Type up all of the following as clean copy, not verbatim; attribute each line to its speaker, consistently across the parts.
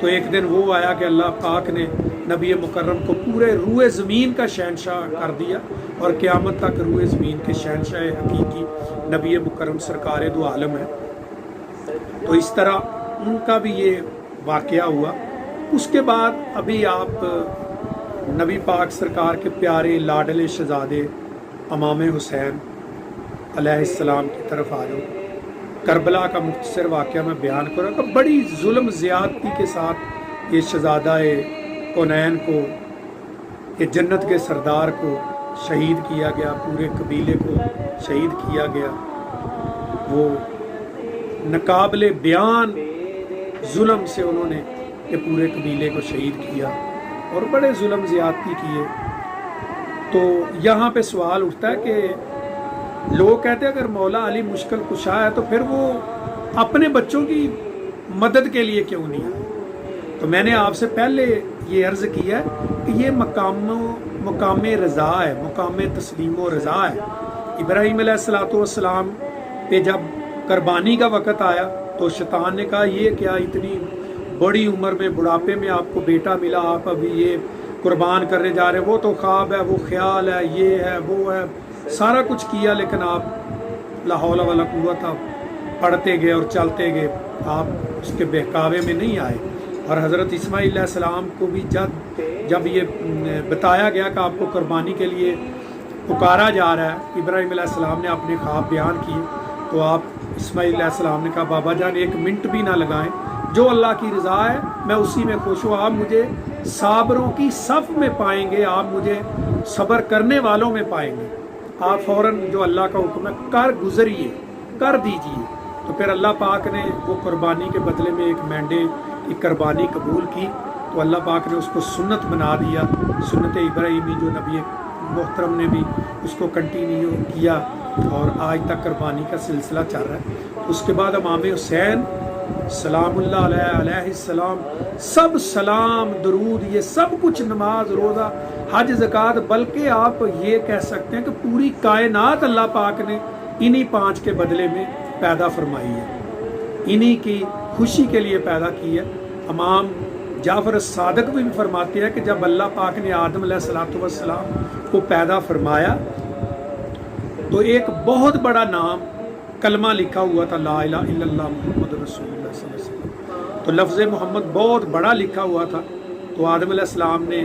Speaker 1: تو ایک دن وہ آیا کہ اللہ پاک نے نبی مکرم کو پورے روئے زمین کا شہنشاہ کر دیا، اور قیامت تک روئے زمین کے شہنشاہ حقیقی نبی مکرم سرکار دو عالم ہے۔ تو اس طرح ان کا بھی یہ واقعہ ہوا۔ اس کے بعد ابھی آپ نبی پاک سرکار کے پیارے لاڈلے شہزادے امام حسین علیہ السلام کی طرف آ جاؤ۔ کربلا کا مختصر واقعہ میں بیان کروں کہ بڑی ظلم زیادتی کے ساتھ یہ شہزادہ کونین کو، یہ جنت کے سردار کو شہید کیا گیا، پورے قبیلے کو شہید کیا گیا۔ وہ ناقابل بیان ظلم سے انہوں نے یہ پورے قبیلے کو شہید کیا اور بڑے ظلم زیادتی کیے۔ تو یہاں پہ سوال اٹھتا ہے کہ لوگ کہتے ہیں اگر مولا علی مشکل کشا ہے تو پھر وہ اپنے بچوں کی مدد کے لیے کیوں نہیں آئے؟ تو میں نے آپ سے پہلے یہ عرض کیا ہے کہ یہ مقام رضا ہے، مقام تسلیم و رضا ہے۔ ابراہیم علیہ السلام پہ جب قربانی کا وقت آیا تو شیطان نے کہا یہ کیا اتنی بڑی عمر میں بڑھاپے میں آپ کو بیٹا ملا، آپ ابھی یہ قربان کرنے جا رہے ہیں، وہ تو خواب ہے، وہ خیال ہے، یہ ہے وہ ہے، سارا کچھ کیا، لیکن آپ لا حول ولا قوت پڑھتے گئے اور چلتے گئے، آپ اس کے بہکاوے میں نہیں آئے۔ اور حضرت اسماعیل علیہ السلام کو بھی جب یہ بتایا گیا کہ آپ کو قربانی کے لیے پکارا جا رہا ہے، ابراہیم علیہ السلام نے اپنے خواب بیان کیے، تو آپ اسماعیل علیہ السلام نے کہا بابا جان ایک منٹ بھی نہ لگائیں، جو اللہ کی رضا ہے میں اسی میں خوش ہوں، آپ مجھے صابروں کی صف میں پائیں گے، آپ مجھے صبر کرنے والوں میں پائیں گے، آپ فوراً جو اللہ کا حکم ہے کر گزریے، کر دیجئے۔ تو پھر اللہ پاک نے وہ قربانی کے بدلے میں ایک مینڈے کی قربانی قبول کی، تو اللہ پاک نے اس کو سنت بنا دیا، سنت ابراہیمی، جو نبی محترم نے بھی اس کو کنٹینیو کیا اور آج تک قربانی کا سلسلہ چل رہا ہے۔ اس کے بعد امام حسین سلام اللہ علیہ السلام، سب سلام درود یہ سب کچھ، نماز روزہ حج زکوٰۃ، بلکہ آپ یہ کہہ سکتے ہیں کہ پوری کائنات اللہ پاک نے انہی 5 کے بدلے میں پیدا فرمائی ہے، انہی کی خوشی کے لیے پیدا کی ہے۔ امام جعفر الصادق بھی فرماتے ہیں کہ جب اللہ پاک نے آدم علیہ السلام کو پیدا فرمایا تو ایک بہت بڑا نام کلمہ لکھا ہوا تھا، لا الہ الا اللہ محمد رسول اللہ صلی اللہ علیہ وسلم، تو لفظ محمد بہت بڑا لکھا ہوا تھا۔ تو آدم علیہ السلام نے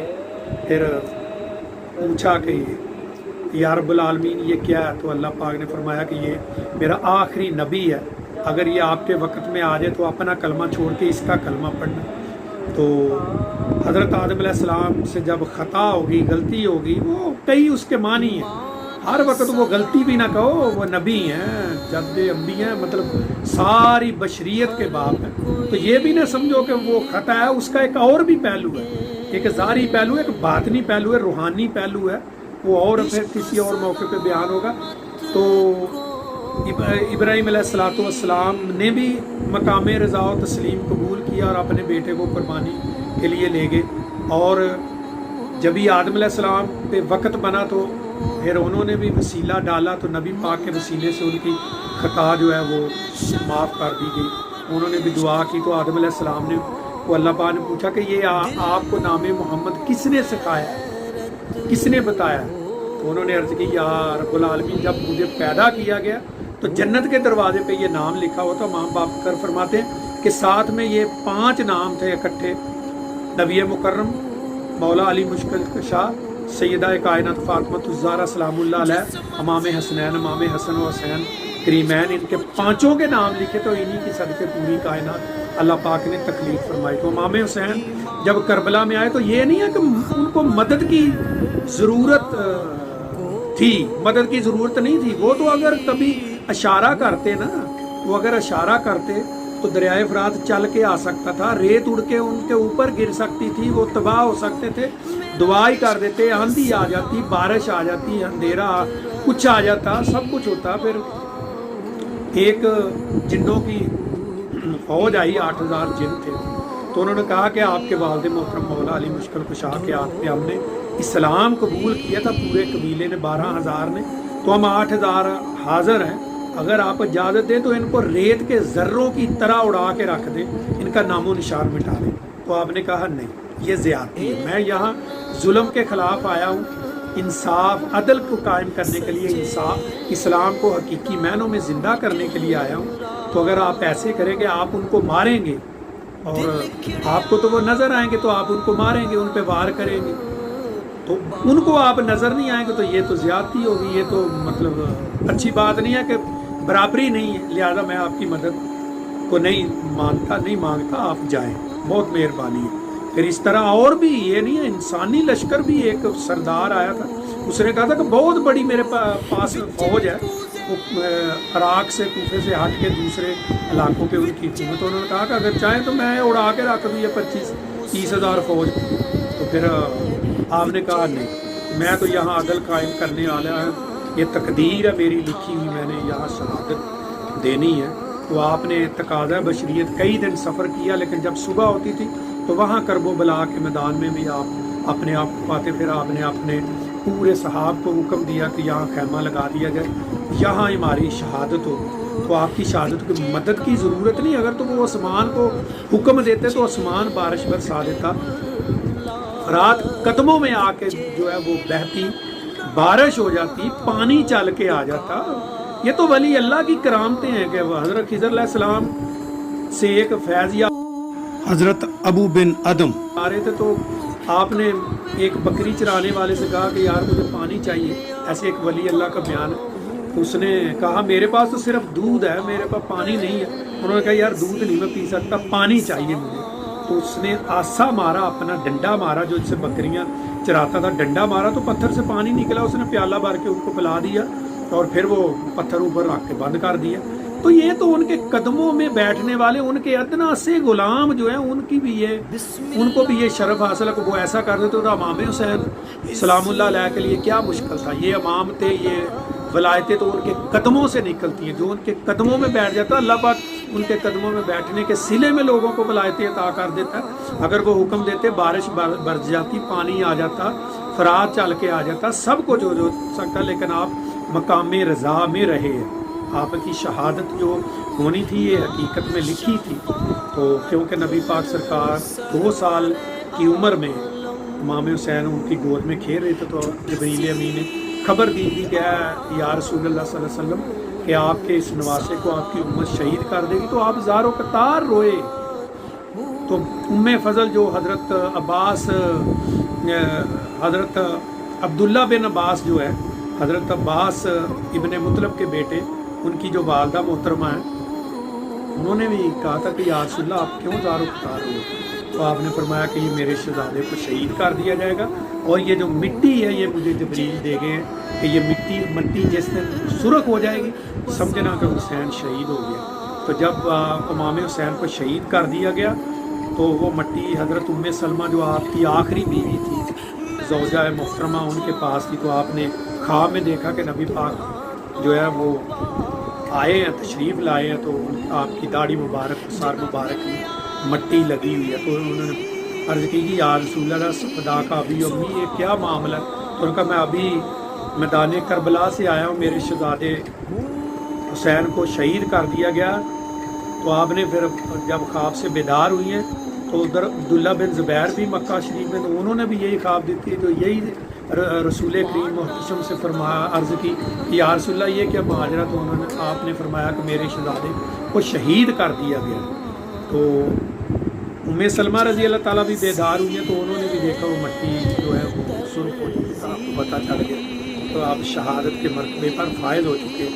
Speaker 1: پھر پوچھا کہ یا رب العالمین یہ کیا ہے؟ تو اللہ پاک نے فرمایا کہ یہ میرا آخری نبی ہے، اگر یہ آپ کے وقت میں آ جائے تو اپنا کلمہ چھوڑ کے اس کا کلمہ پڑھنا۔ تو حضرت آدم علیہ السلام سے جب خطا ہوگی، غلطی ہوگی، وہ کئی اس کے معنی ہیں، ہر وقت وہ غلطی بھی نہ کہو، وہ نبی ہیں، جد انبیاء ہیں، مطلب ساری بشریت کے باپ ہیں، تو یہ بھی نہ سمجھو کہ وہ خطا ہے، اس کا ایک اور بھی پہلو ہے، ایک ظاہری پہلو ہے، ایک باطنی پہلو ہے، روحانی پہلو ہے، وہ اور پھر کسی اور موقع پہ بیان ہوگا۔ تو ابراہیم علیہ السلام نے بھی مقام رضا و تسلیم قبول کیا اور اپنے بیٹے کو قربانی کے لیے لے گئے، اور جب ہی آدم علیہ السلام پہ وقت بنا تو پھر انہوں نے بھی وسیلہ ڈالا، تو نبی پاک کے وسیلے سے ان کی خطا جو ہے وہ معاف کر دی گئی۔ انہوں نے بھی دعا کی، تو آدم علیہ السلام نے وہ اللہ پاک نے پوچھا کہ یہ آپ کو نام محمد کس نے سکھایا ہے، کس نے بتایا؟ تو انہوں نے عرض کی یا رب العالمین جب مجھے پیدا کیا گیا تو جنت کے دروازے پہ یہ نام لکھا ہوا تھا۔ ماں باپ کر فرماتے ہیں کہ ساتھ میں یہ 5 نام تھے اکٹھے، نبی مکرم، مولا علی مشکل کشا، سیدہ کائنات فاطمہ الزہرا سلام اللہ علیہ، امام حسنین، امام حسن و حسین کریمین، ان کے 5 کے نام لکھے، تو انہی کی صدقے پوری کائنات اللہ پاک نے تخلیق فرمائی۔ تو امام حسین جب کربلا میں آئے تو یہ نہیں ہے کہ ان کو مدد کی ضرورت تھی، مدد کی ضرورت نہیں تھی، وہ تو اگر کبھی اشارہ کرتے نا، وہ اگر اشارہ کرتے تو دریائے فرات چل کے آ سکتا تھا، ریت اڑ کے ان کے اوپر گر سکتی تھی، وہ تباہ ہو سکتے تھے، دعا ہی کر دیتے، آندھی آ جاتی، بارش آ جاتی، اندھیرا کچھ آ جاتا، سب کچھ ہوتا۔ پھر ایک جنوں کی فوج آئی، 8000 جن تھے، تو انہوں نے کہا کہ آپ کے والد محترم مولا علی مشکل کشا کے ہاتھ پہ ہم نے اسلام قبول کیا تھا، پورے قبیلے نے 12000 نے، تو ہم 8000 حاضر ہیں، اگر آپ اجازت دیں تو ان کو ریت کے ذروں کی طرح اڑا کے رکھ دیں، ان کا نام و نشان مٹا دیں۔ تو آپ نے کہا نہیں یہ زیادتی ہے، میں یہاں ظلم کے خلاف آیا ہوں، انصاف عدل کو قائم کرنے کے لیے، انصاف اسلام کو حقیقی معنوں میں زندہ کرنے کے لیے آیا ہوں۔ تو اگر آپ ایسے کریں گے، آپ ان کو ماریں گے اور آپ کو تو وہ نظر آئیں گے تو آپ ان کو ماریں گے، ان پہ وار کریں گے، تو ان کو آپ نظر نہیں آئیں گے تو یہ تو زیادتی ہوگی، یہ تو مطلب اچھی بات نہیں ہے کہ برابری نہیں ہے، لہذا میں آپ کی مدد کو نہیں مانگتا، آپ جائیں، بہت مہربانی ہے۔ پھر اس طرح اور بھی، یہ نہیں ہے، انسانی لشکر بھی، ایک سردار آیا تھا، اس نے کہا تھا کہ بہت بڑی میرے پاس فوج ہے، وہ عراق سے کوفے سے ہٹ کے دوسرے علاقوں پہ ان کی حکومت، انہوں نے کہا کہ اگر چاہیں تو میں اڑا کے رکھ دوں یہ 25-30 ہزار فوج۔ تو پھر آپ نے کہا نہیں، میں تو یہاں عدل قائم کرنے والا ہے، یہ تقدیر ہے میری لکھی ہوئی، میں نے یہاں شہادت دینی ہے۔ تو آپ نے تقاضا بشریت کئی دن سفر کیا، لیکن جب صبح ہوتی تھی تو وہاں کرب و بلا کے میدان میں بھی آپ اپنے آپ کو پاتے۔ پھر آپ نے اپنے پورے صحاب کو حکم دیا کہ یہاں خیمہ لگا دیا جائے، یہاں ہماری شہادت ہو۔ تو آپ کی شہادت کی مدد کی ضرورت نہیں، اگر تو وہ آسمان کو حکم دیتے تو آسمان بارش برسا دیتا، رات قدموں میں آ کے جو ہے وہ بہتی بارش ہو جاتی، پانی چل کے آ جاتا۔ یہ تو ولی اللہ کی کرامتیں ہیں کہ وہ حضرت خضر علیہ السلام سے ایک فیضیہ حضرت ابو بن ادم آ رہے تھے، تو آپ نے ایک بکری چرانے والے سے کہا کہ یار مجھے پانی چاہیے، ایسے ایک ولی اللہ کا بیان ہے۔ تو اس نے کہا میرے پاس تو صرف دودھ ہے، میرے پاس پانی نہیں ہے۔ انہوں نے کہا یار دودھ نہیں میں پی سکتا، پانی چاہیے مجھے۔ تو اس نے آسا مارا، اپنا ڈنڈا مارا، جو اس سے بکریاں چراتا تھا، ڈنڈا مارا تو پتھر سے پانی نکلا، اس نے پیالہ بھر کے ان کو پلا دیا اور پھر وہ پتھر اوپر رکھ کے بند کر دیا۔ تو یہ تو ان کے قدموں میں بیٹھنے والے، ان کے ادنا سے غلام جو ہیں، ان کو بھی یہ شرف حاصل ہے کہ وہ ایسا کر دیتے۔ تو امام حسین سلام اللہ علیہ کے لیے کیا مشکل تھا، یہ امام تھے، یہ ولایتیں تو ان کے قدموں سے نکلتی ہیں، جو ان کے قدموں میں بیٹھ جاتا اللہ پاک ان کے قدموں میں بیٹھنے کے صلے میں لوگوں کو ولایتیں عطا کر دیتا ہے۔ اگر وہ حکم دیتے بارش برس جاتی، پانی آ جاتا، فرات چل کے آ جاتا، سب کو جو سکتا، لیکن آپ مقام رضا میں رہے ہیں۔ آپ کی شہادت جو ہونی تھی یہ حقیقت میں لکھی تھی۔ تو کیونکہ نبی پاک سرکار 2 سال کی عمر میں امام حسین ان کی گود میں کھیل رہے تھے، تو جبریل امین نے خبر دی تھی کہ یا رسول اللہ صلی اللہ علیہ وسلم کہ آپ کے اس نواسے کو آپ کی امت شہید کر دے گی۔ تو آپ زار و قطار روئے۔ تو ام فضل جو حضرت عبداللہ بن عباس جو ہے، حضرت عباس ابن مطلب کے بیٹے، ان کی جو والدہ محترمہ ہیں، انہوں نے بھی کہا تھا کہ یا رسول اللہ آپ کیوں زار و قطار ہوئے؟ تو آپ نے فرمایا کہ یہ میرے شہزادے کو شہید کر دیا جائے گا، اور یہ جو مٹی ہے یہ مجھے جبریل دے گئے ہیں کہ یہ مٹی جس دن سرخ ہو جائے گی سمجھنا کہ حسین شہید ہو گیا۔ تو جب امام حسین کو شہید کر دیا گیا تو وہ مٹی حضرت ام سلمہ جو آپ کی آخری بیوی تھی، زوجہ محترمہ، ان کے پاس تھی۔ تو آپ نے خواب میں دیکھا کہ نبی پاک جو ہے وہ آئے ہیں، تشریف لائے ہیں، تو آپ کی داڑھی مبارک، سار مبارک میں مٹی لگی ہوئی ہے۔ تو انہوں نے عرض کی کہ یا رسول اللہ خدا کا ابھی امی یہ کیا معاملہ ہے؟ تو انہوں نے کہا میں ابھی میدان کربلا سے آیا ہوں، میرے شہزادے حسین کو شہید کر دیا گیا۔ تو آپ نے پھر جب خواب سے بیدار ہوئی ہیں تو ادھر عبداللہ بن زبیر بھی مکہ شریف میں، تو انہوں نے بھی یہی خواب دی تھی۔ تو یہی رسول کریم محتشم سے فرمایا، عرض کی کہ یا رسول اللہ یہ کیا ماجرا؟ تو انہوں نے آپ نے فرمایا کہ میرے شہزادے کو شہید کر دیا گیا۔ تو ام سلمہ رضی اللہ تعالیٰ بھی بیدار ہوئی ہیں، تو انہوں نے بھی دیکھا وہ مٹی جو ہے وہ سرخ ہو چکی، آپ کو پتہ چل گیا، تو آپ شہادت کے مرتبے پر فائز ہو چکے۔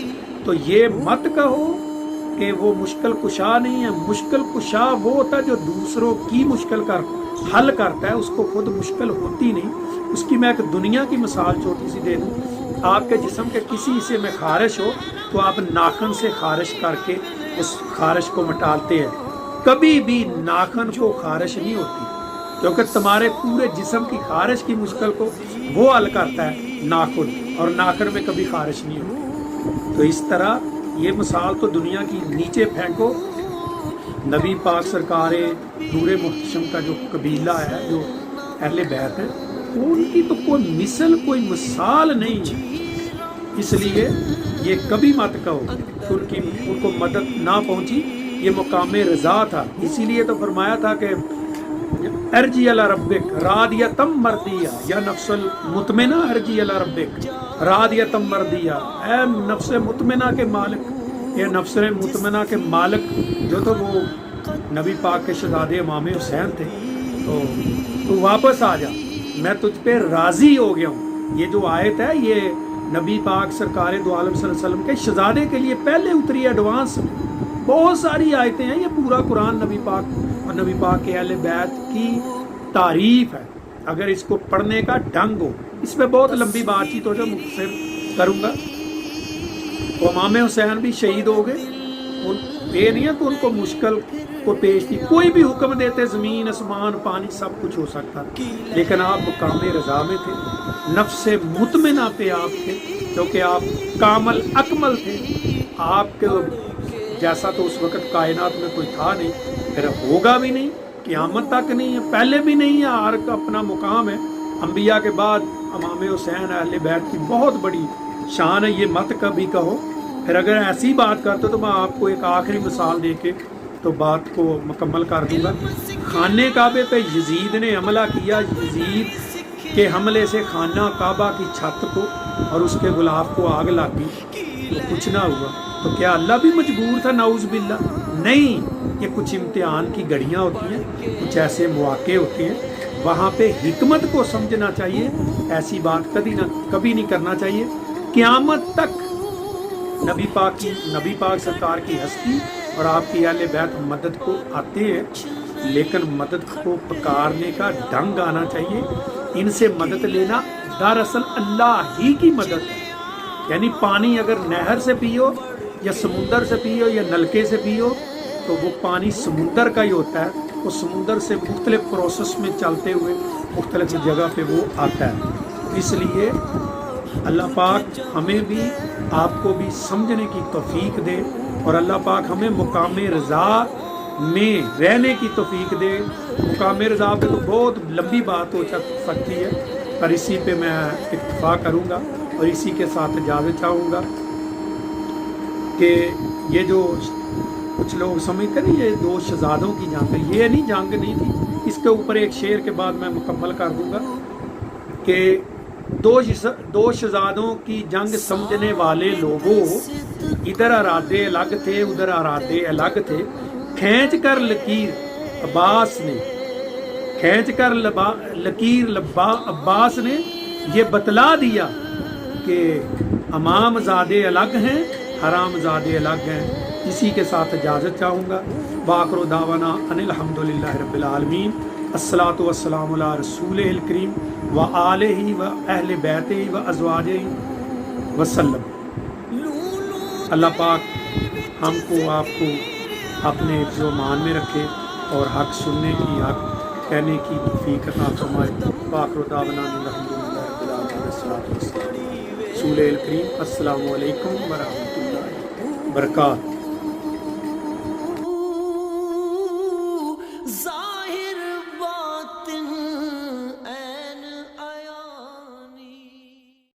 Speaker 1: تو یہ مت کہو کہ وہ مشکل کشا نہیں ہے، مشکل کشا وہ ہوتا ہے جو دوسروں کی مشکل حل کرتا ہے، اس کو خود مشکل ہوتی نہیں۔ اس کی میں ایک دنیا کی مثال چھوٹی سی دے دوں، آپ کے جسم کے کسی حصے میں خارش ہو تو آپ ناخن سے خارش کر کے اس خارش کو مٹالتے ہیں، کبھی بھی ناخن کو خارش نہیں ہوتی، کیونکہ تمہارے پورے جسم کی خارش کی مشکل کو وہ حل کرتا ہے ناخن، اور ناخن میں کبھی خارش نہیں ہوتی۔ تو اس طرح یہ مثال تو دنیا کی نیچے پھینکو، نبی پاک سرکار نور محتشم کا جو قبیلہ ہے، جو اہل بیت ہے، ان کی تو کوئی مثل، کوئی مثال نہیں ہے۔ اس لیے یہ کبھی مت کہو ان کو مدد نہ پہنچی، یہ مقام رضا تھا۔ اسی لیے تو فرمایا تھا کہ ارجی الی ربک راضیۃ مرضیہ یا نفس المطمئنہ ارجی الی ربک راضیۃ مرضیہ، اے نفس مطمئنہ کے مالک، اے نفس مطمئنہ کے مالک جو تو وہ نبی پاک کے شہزادے امام حسین تھے، تو واپس آ جا، میں تجھ پہ راضی ہو گیا ہوں۔ یہ جو آیت ہے یہ نبی پاک سرکار دو عالم صلی اللہ علیہ وسلم کے شہزادے کے لیے پہلے اتری ایڈوانس میں۔ بہت ساری آیتیں ہیں، یہ پورا قرآن نبی پاک اور نبی پاک کے اہل بیت کی تعریف ہے۔ اگر اس کو پڑھنے کا ڈھنگ ہو، اس پہ بہت لمبی بات چیت ہو جو مختصر کروں گا۔ تو امام حسین بھی شہید ہو گئے، یہ نہیں ہے کہ ان کو مشکل کو پیش تھی، کوئی بھی حکم دیتے زمین آسمان پانی سب کچھ ہو سکتا، لیکن آپ مقام رضا میں تھے، نفس مطمئنہ پہ آپ تھے، کیونکہ آپ کامل اکمل تھے۔ آپ کے جیسا تو اس وقت کائنات میں کوئی تھا نہیں، پھر ہوگا بھی نہیں، قیامت تک نہیں ہے، پہلے بھی نہیں ہے، ہر کا اپنا مقام ہے۔ انبیاء کے بعد امام حسین اہل بیت کی بہت بڑی شان ہے، یہ مت کبھی کہو۔ پھر اگر ایسی بات کرتے تو میں آپ کو ایک آخری مثال دے کے تو بات کو مکمل کر دوں گا۔ خانہ کعبے پہ یزید نے حملہ کیا، یزید کے حملے سے خانہ کعبہ کی چھت کو اور اس کے غلاف کو آگ لگ گئی، تو کچھ نہ ہوا، تو کیا اللہ بھی مجبور تھا؟ نعوذ باللہ، نہیں۔ یہ کچھ امتحان کی گھڑیاں ہوتی ہیں، کچھ ایسے مواقع ہوتے ہیں، وہاں پہ حکمت کو سمجھنا چاہیے، ایسی بات کبھی نہیں کرنا چاہیے۔ قیامت تک نبی پاک سرکار کی ہستی اور آپ کی اہل بیت مدد کو آتے ہیں، لیکن مدد کو پکارنے کا ڈھنگ آنا چاہیے۔ ان سے مدد لینا دراصل اللہ ہی کی مدد ہے، یعنی پانی اگر نہر سے پیو یا سمندر سے پیو یا نلکے سے پیو تو وہ پانی سمندر کا ہی ہوتا ہے، وہ سمندر سے مختلف پروسیس میں چلتے ہوئے مختلف جگہ پہ وہ آتا ہے۔ اس لیے اللہ پاک ہمیں بھی آپ کو بھی سمجھنے کی توفیق دے، اور اللہ پاک ہمیں مقام رضا میں رہنے کی توفیق دے۔ مقام رضا پہ تو بہت لمبی بات ہو سکتی ہے، پر اسی پہ میں اکتفا کروں گا اور اسی کے ساتھ اجازت چاہوں گا کہ یہ جو کچھ لوگ سمجھتے ہیں یہ دو شہزادوں کی جنگ ہے، یہ نہیں، جنگ نہیں تھی۔ اس کے اوپر ایک شعر کے بعد میں مکمل کر دوں گا کہ دو شہزادوں کی جنگ سمجھنے والے لوگوں، ادھر ارادے الگ تھے ادھر ارادے الگ تھے، کھینچ کر لکیر عباس نے یہ بتلا دیا کہ امام زادے الگ ہیں حرام زادے الگ ہیں۔ اسی کے ساتھ اجازت چاہوں گا۔ باخر دعوانا ان الحمدللہ رب العالمین، الصلاۃ والسلام علی رسول الکریم و آلہ و اہل بیتہ و ازواجہ وسلم۔ اللہ پاک ہم کو آپ کو اپنے حفظ و امان میں رکھے اور حق سننے کی، حق کہنے کی توفیق عطا فرمائے۔ باخر دعوانا ان الحمدللہ رب العالمین، الصلاۃ والسلام رسول الکریم۔ السلام علیکم ورحمۃ اللہ وبرکاتہ۔